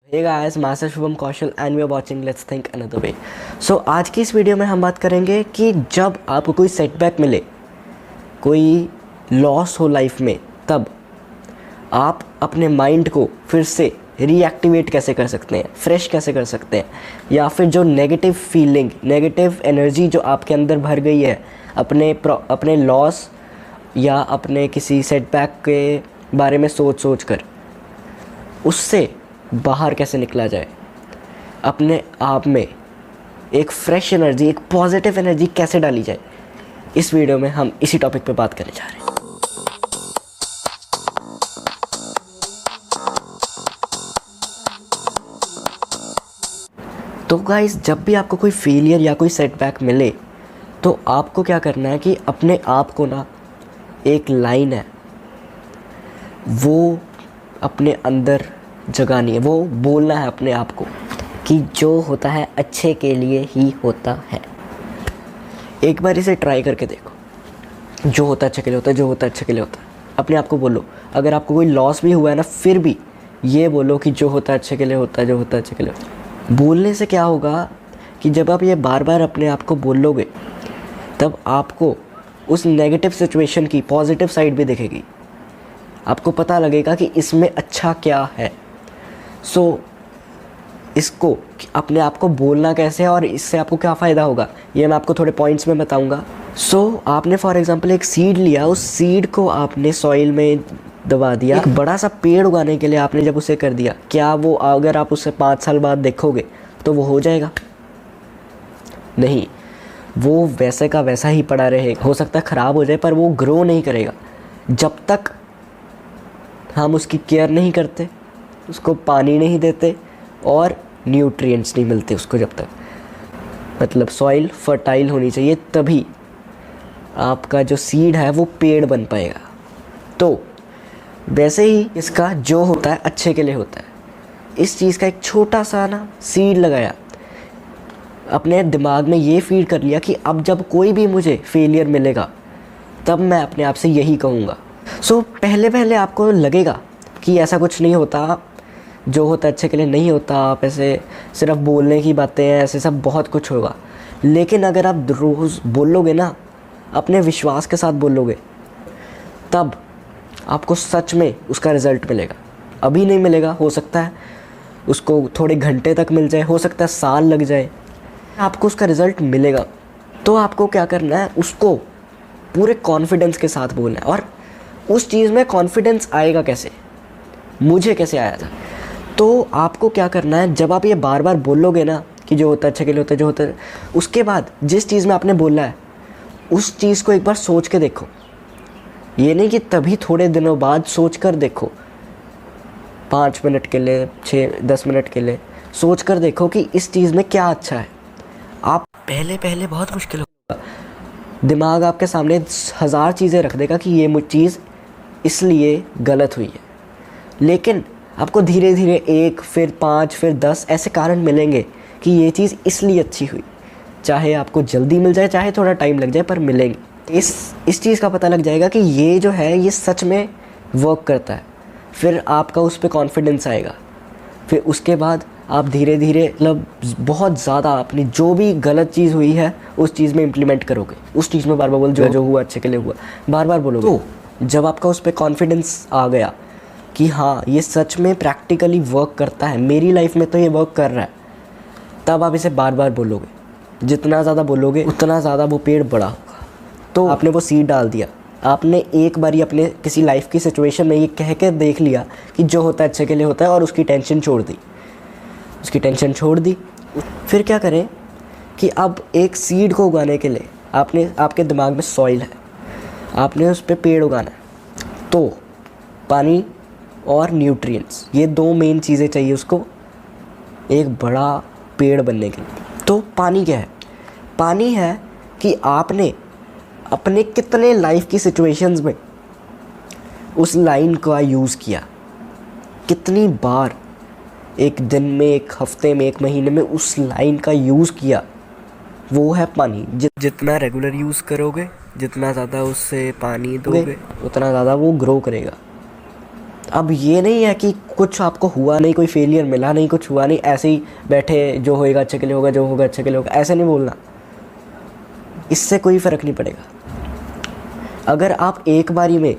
Hey guys, master Shubham Kaushal and we are watching let's think another way. So आज की इस video में हम बात करेंगे कि जब आपको कोई सेटबैक मिले, कोई लॉस हो लाइफ में, तब आप अपने माइंड को फिर से रीएक्टिवेट कैसे कर सकते हैं, फ्रेश कैसे कर सकते हैं, या फिर जो नेगेटिव फीलिंग, नेगेटिव एनर्जी जो आपके अंदर भर गई है अपने लॉस या अपने किसी सेटबैक के बारे में सोच सोच कर, उससे बाहर कैसे निकला जाए, अपने आप में एक फ्रेश एनर्जी, एक पॉजिटिव एनर्जी कैसे डाली जाए। इस वीडियो में हम इसी टॉपिक पे बात करने जा रहे हैं। तो गाइस, जब भी आपको कोई फेलियर या कोई सेटबैक मिले तो आपको क्या करना है कि अपने आप को ना, एक लाइन है वो अपने अंदर जगानी है, वो बोलना है अपने आप को कि जो होता है अच्छे के लिए ही होता है। एक बार इसे ट्राई करके देखो, जो होता है अच्छे के लिए होता है, जो होता है अच्छे के लिए होता है। अपने आप को बोलो, अगर आपको कोई लॉस भी हुआ है ना, फिर भी ये बोलो कि जो होता है अच्छे के लिए होता है, जो होता है अच्छे के लिए होता है। बोलने से क्या होगा कि जब आप ये बार बार अपने आप को बोलोगे, तब आपको उस नेगेटिव सिचुएशन की पॉजिटिव साइड भी दिखेगी। आपको पता लगेगा कि इसमें अच्छा क्या है। सो इसको अपने आप को बोलना कैसे है और इससे आपको क्या फ़ायदा होगा, ये मैं आपको थोड़े पॉइंट्स में बताऊंगा। सो आपने फॉर एग्जांपल एक सीड लिया, उस सीड को आपने सॉइल में दबा दिया, एक बड़ा सा पेड़ उगाने के लिए आपने जब उसे कर दिया, क्या वो अगर आप उसे 5 साल बाद देखोगे तो वो हो जाएगा? नहीं, वो वैसे का वैसा ही पड़ा रहेगा। हो सकता है ख़राब हो जाए, पर वो ग्रो नहीं करेगा जब तक हम उसकी केयर नहीं करते, उसको पानी नहीं देते और न्यूट्रिएंट्स नहीं मिलते उसको। जब तक, मतलब सॉइल फर्टाइल होनी चाहिए, तभी आपका जो सीड है वो पेड़ बन पाएगा। तो वैसे ही इसका जो होता है अच्छे के लिए होता है। इस चीज़ का एक छोटा सा ना सीड लगाया, अपने दिमाग में ये फीड कर लिया कि अब जब कोई भी मुझे फेलियर मिलेगा तब मैं अपने आप से यही कहूँगा। सो पहले पहले आपको लगेगा कि ऐसा कुछ नहीं होता, जो होता है अच्छे के लिए नहीं होता, आप ऐसे सिर्फ बोलने की बातें हैं, ऐसे सब बहुत कुछ होगा। लेकिन अगर आप रोज़ बोलोगे ना, अपने विश्वास के साथ बोलोगे, तब आपको सच में उसका रिज़ल्ट मिलेगा। अभी नहीं मिलेगा, हो सकता है उसको थोड़े घंटे तक मिल जाए, हो सकता है साल लग जाए, आपको उसका रिज़ल्ट मिलेगा। तो आपको क्या करना है, उसको पूरे कॉन्फिडेंस के साथ बोलना है। और उस चीज़ में कॉन्फिडेंस आएगा कैसे, मुझे कैसे आया था? तो आपको क्या करना है, जब आप ये बार बार बोलोगे ना कि जो होता है अच्छे के लिए होता है, जो होता है, उसके बाद जिस चीज़ में आपने बोला है उस चीज़ को एक बार सोच के देखो। ये नहीं कि तभी थोड़े दिनों बाद सोच कर देखो, 5 मिनट के लिए, 6-10 मिनट के लिए सोच कर देखो कि इस चीज़ में क्या अच्छा है। आप पहले पहले बहुत मुश्किल होगा, दिमाग आपके सामने 1000 चीज़ें रख देगा कि ये चीज़ इसलिए गलत हुई है। लेकिन आपको धीरे धीरे 1, फिर 5, फिर 10 ऐसे कारण मिलेंगे कि ये चीज़ इसलिए अच्छी हुई। चाहे आपको जल्दी मिल जाए, चाहे थोड़ा टाइम लग जाए, पर मिलेंगे। इस चीज़ का पता लग जाएगा कि ये जो है ये सच में वर्क करता है। फिर आपका उस पर कॉन्फिडेंस आएगा। फिर उसके बाद आप धीरे धीरे, मतलब बहुत ज़्यादा अपनी जो भी गलत चीज़ हुई है उस चीज़ में इम्प्लीमेंट करोगे। उस चीज़ में बार बार बोल, जो हुआ अच्छे के लिए हुआ, बार बार बोलोगे। तो जब आपका उस पर कॉन्फिडेंस आ गया कि हाँ ये सच में प्रैक्टिकली वर्क करता है, मेरी लाइफ में तो ये वर्क कर रहा है, तब आप इसे बार बार बोलोगे। जितना ज़्यादा बोलोगे उतना ज़्यादा वो पेड़ बड़ा होगा। तो आपने वो सीड डाल दिया, आपने एक बार ही अपने किसी लाइफ की सिचुएशन में ये कह के देख लिया कि जो होता है अच्छे के लिए होता है, और उसकी टेंशन छोड़ दी। फिर क्या करें कि अब एक सीड को उगाने के लिए आपके दिमाग में सॉइल है, आपने उस पर पेड़ उगाना है। तो पानी और न्यूट्रिएंट्स, ये 2 मेन चीज़ें चाहिए उसको एक बड़ा पेड़ बनने के लिए। तो पानी क्या है? पानी है कि आपने अपने कितने लाइफ की सिचुएशंस में उस लाइन का यूज़ किया, कितनी बार एक दिन में, एक हफ्ते में, एक महीने में उस लाइन का यूज़ किया, वो है पानी। जितना रेगुलर यूज़ करोगे, जितना ज़्यादा उससे पानी दोगे, उतना ज़्यादा वो ग्रो करेगा। अब ये नहीं है कि कुछ आपको हुआ नहीं, कोई फेलियर मिला नहीं, कुछ हुआ नहीं, ऐसे ही बैठे जो होएगा अच्छे के लिए होगा, जो होगा अच्छे के लिए होगा, ऐसे नहीं बोलना। इससे कोई फ़र्क नहीं पड़ेगा। अगर आप एक बारी में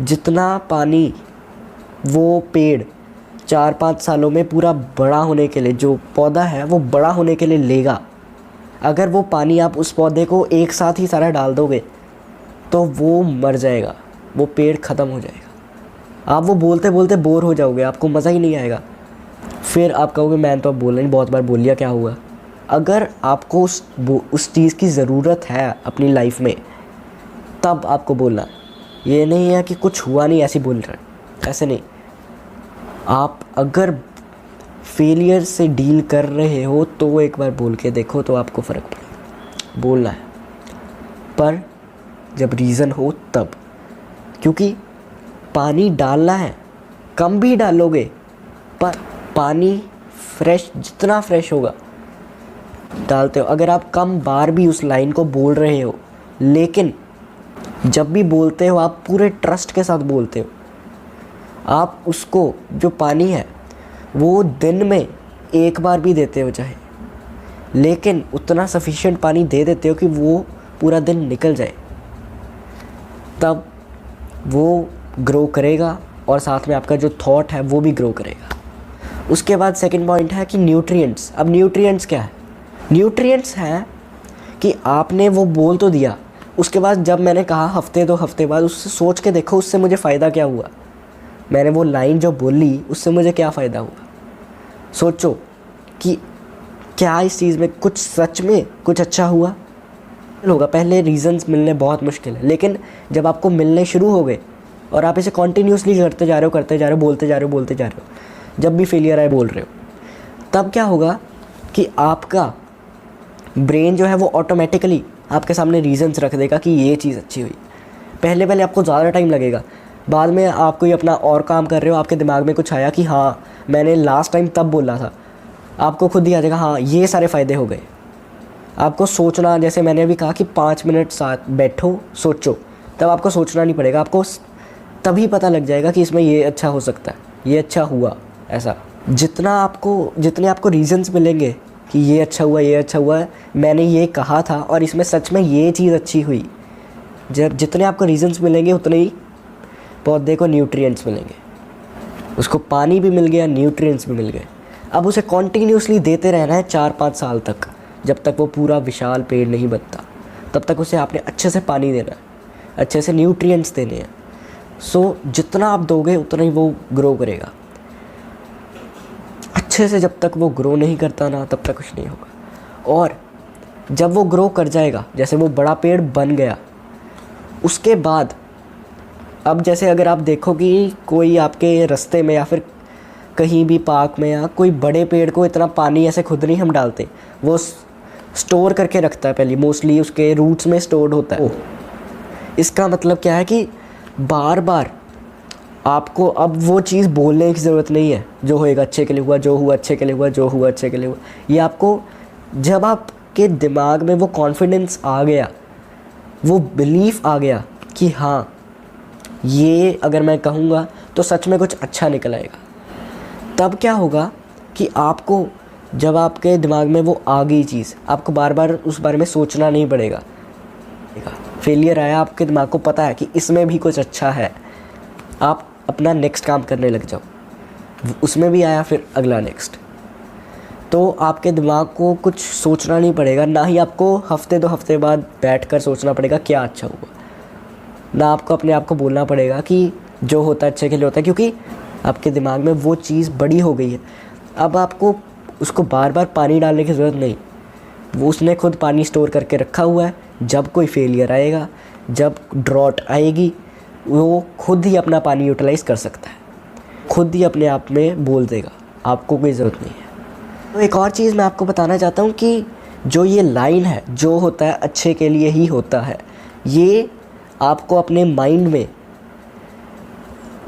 जितना पानी वो पेड़ 4-5 सालों में पूरा बड़ा होने के लिए, जो पौधा है वो बड़ा होने के लिए लेगा, अगर वो पानी आप उस पौधे को एक साथ ही सारा डाल दोगे तो वो मर जाएगा, वो पेड़ ख़त्म हो जाएगा। आप वो बोलते बोलते बोर हो जाओगे, आपको मज़ा ही नहीं आएगा। फिर आप कहोगे मैंने तो अब बोला नहीं, बहुत बार बोल लिया, क्या हुआ। अगर आपको उस चीज़ की ज़रूरत है अपनी लाइफ में, तब आपको बोलना है। ये नहीं है कि कुछ हुआ नहीं ऐसे बोल रहे, ऐसे नहीं। आप अगर फेलियर से डील कर रहे हो तो वो एक बार बोल के देखो, तो आपको फ़र्क पड़ेगा। बोलना है, पर जब रीज़न हो तब, क्योंकि पानी डालना है, कम भी डालोगे पर पानी फ्रेश, जितना फ्रेश होगा डालते हो। अगर आप कम बार भी उस लाइन को बोल रहे हो, लेकिन जब भी बोलते हो आप पूरे ट्रस्ट के साथ बोलते हो, आप उसको जो पानी है वो दिन में एक बार भी देते हो चाहे, लेकिन उतना सफिशिएंट पानी दे देते हो कि वो पूरा दिन निकल जाए, तब वो ग्रो करेगा और साथ में आपका जो थॉट है वो भी ग्रो करेगा। उसके बाद सेकंड पॉइंट है कि न्यूट्रिएंट्स। अब न्यूट्रिएंट्स क्या है? न्यूट्रिएंट्स हैं कि आपने वो बोल तो दिया, उसके बाद जब मैंने कहा हफ्ते 2 हफ्ते बाद उससे सोच के देखो उससे मुझे फ़ायदा क्या हुआ, मैंने वो लाइन जो बोली उससे मुझे क्या फ़ायदा हुआ। सोचो कि क्या इस चीज़ में कुछ सच में कुछ अच्छा हुआ होगा। पहले रीज़न्स मिलने बहुत मुश्किल है, लेकिन जब आपको मिलने शुरू हो गए और आप इसे कॉन्टीन्यूसली करते जा रहे हो, बोलते जा रहे हो, जब भी फेलियर आए बोल रहे हो, तब क्या होगा कि आपका ब्रेन जो है वो ऑटोमेटिकली आपके सामने रीज़न्स रख देगा कि ये चीज़ अच्छी हुई। पहले आपको ज़्यादा टाइम लगेगा, बाद में आप कोई अपना और काम कर रहे हो, आपके दिमाग में कुछ आया कि हाँ मैंने लास्ट टाइम तब बोला था, आपको खुद ही आ जाएगा हाँ ये सारे फ़ायदे हो गए। आपको सोचना, जैसे मैंने अभी कहा कि 5 मिनट साथ बैठो सोचो, तब आपको सोचना नहीं पड़ेगा, आपको तभी पता लग जाएगा कि इसमें ये अच्छा हो सकता है, ये अच्छा हुआ। ऐसा जितने आपको रीज़न्स मिलेंगे कि ये अच्छा हुआ है, मैंने ये कहा था और इसमें सच में ये चीज़ अच्छी हुई, जब जितने आपको रीज़न्स मिलेंगे उतने ही पौधे को न्यूट्रिएंट्स मिलेंगे। उसको पानी भी मिल गया, न्यूट्रिएंट्स भी मिल गए। अब उसे कॉन्टीन्यूसली देते रहना है 4-5 साल तक, जब तक वो पूरा विशाल पेड़ नहीं बनता, तब तक उसे आपने अच्छे से पानी देना है, अच्छे से न्यूट्रिएंट्स देने हैं। सो जितना आप दोगे उतना ही वो ग्रो करेगा। अच्छे से जब तक वो ग्रो नहीं करता ना, तब तक कुछ नहीं होगा। और जब वो ग्रो कर जाएगा, जैसे वो बड़ा पेड़ बन गया, उसके बाद अब जैसे अगर आप देखो कि कोई आपके रास्ते में या फिर कहीं भी पार्क में या कोई बड़े पेड़ को इतना पानी ऐसे खुद नहीं हम डालते, वो स्टोर करके रखता है, पहले मोस्टली उसके रूट्स में स्टोर्ड होता है। इसका मतलब क्या है कि बार बार आपको अब वो चीज़ बोलने की ज़रूरत नहीं है, जो होएगा अच्छे के लिए हुआ, जो हुआ अच्छे के लिए हुआ, जो हुआ अच्छे के लिए हुआ। ये आपको जब आपके दिमाग में वो कॉन्फिडेंस आ गया, वो बिलीफ आ गया कि हाँ ये अगर मैं कहूँगा तो सच में कुछ अच्छा निकल आएगा, तब क्या होगा कि आपको जब आपके दिमाग में वो आ गई चीज़, आपको बार बार उस बारे में सोचना नहीं पड़ेगा। फेलियर आया, आपके दिमाग को पता है कि इसमें भी कुछ अच्छा है, आप अपना नेक्स्ट काम करने लग जाओ। उसमें भी आया, फिर अगला नेक्स्ट, तो आपके दिमाग को कुछ सोचना नहीं पड़ेगा, ना ही आपको हफ्ते 2 हफ्ते बाद बैठकर सोचना पड़ेगा क्या अच्छा हुआ, ना आपको अपने आप को बोलना पड़ेगा कि जो होता है अच्छे के लिए होता है, क्योंकि आपके दिमाग में वो चीज़ बड़ी हो गई है। अब आपको उसको बार बार पानी डालने की ज़रूरत नहीं, वो उसने खुद पानी स्टोर करके रखा हुआ है। जब कोई फेलियर आएगा, जब ड्रॉट आएगी, वो खुद ही अपना पानी यूटिलाइज़ कर सकता है, खुद ही अपने आप में बोल देगा, आपको कोई ज़रूरत नहीं है। तो एक और चीज़ मैं आपको बताना चाहता हूँ कि जो ये लाइन है, जो होता है अच्छे के लिए ही होता है, ये आपको अपने माइंड में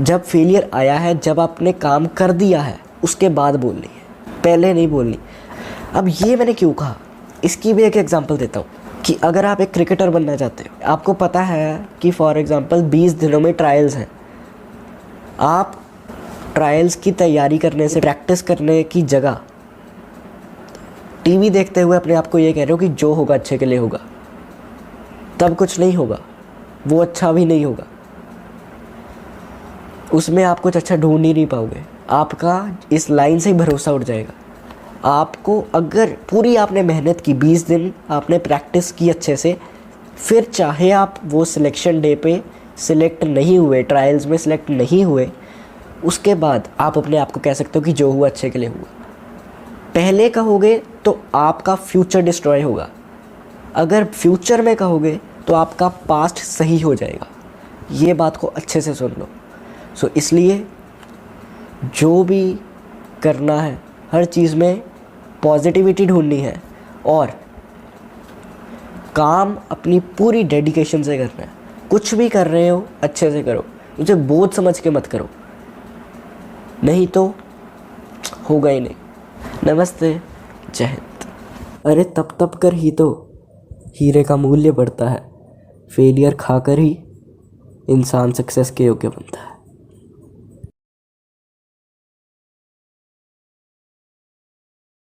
जब फेलियर आया है, जब आपने काम कर दिया है, उसके बाद बोलनी है, पहले नहीं बोलनी। अब ये मैंने क्यों कहा, इसकी भी एक एग्जांपल देता हूँ कि अगर आप एक क्रिकेटर बनना चाहते हो, आपको पता है कि फॉर एग्जांपल 20 दिनों में ट्रायल्स हैं, आप ट्रायल्स की तैयारी करने से, प्रैक्टिस करने की जगह टीवी देखते हुए अपने आप को ये कह रहे हो कि जो होगा अच्छे के लिए होगा, तब कुछ नहीं होगा, वो अच्छा भी नहीं होगा, उसमें आप कुछ अच्छा ढूंढ ही नहीं पाओगे। आपका इस लाइन से ही भरोसा उठ जाएगा। आपको अगर पूरी आपने मेहनत की, 20 दिन आपने प्रैक्टिस की अच्छे से, फिर चाहे आप वो सिलेक्शन डे पे सिलेक्ट नहीं हुए, ट्रायल्स में सिलेक्ट नहीं हुए, उसके बाद आप अपने आप को कह सकते हो कि जो हुआ अच्छे के लिए हुआ। पहले कहोगे तो आपका फ्यूचर डिस्ट्रॉय होगा, अगर फ्यूचर में कहोगे तो आपका पास्ट सही हो जाएगा। ये बात को अच्छे से सुन लो। सो इसलिए जो भी करना है, हर चीज़ में पॉजिटिविटी ढूंढनी है और काम अपनी पूरी डेडिकेशन से करना है। कुछ भी कर रहे हो अच्छे से करो, उसे बोझ समझ के मत करो, नहीं तो होगा ही नहीं। नमस्ते, जय हिंद। अरे तप कर ही तो हीरे का मूल्य बढ़ता है, फेलियर खाकर ही इंसान सक्सेस के योग्य बनता है।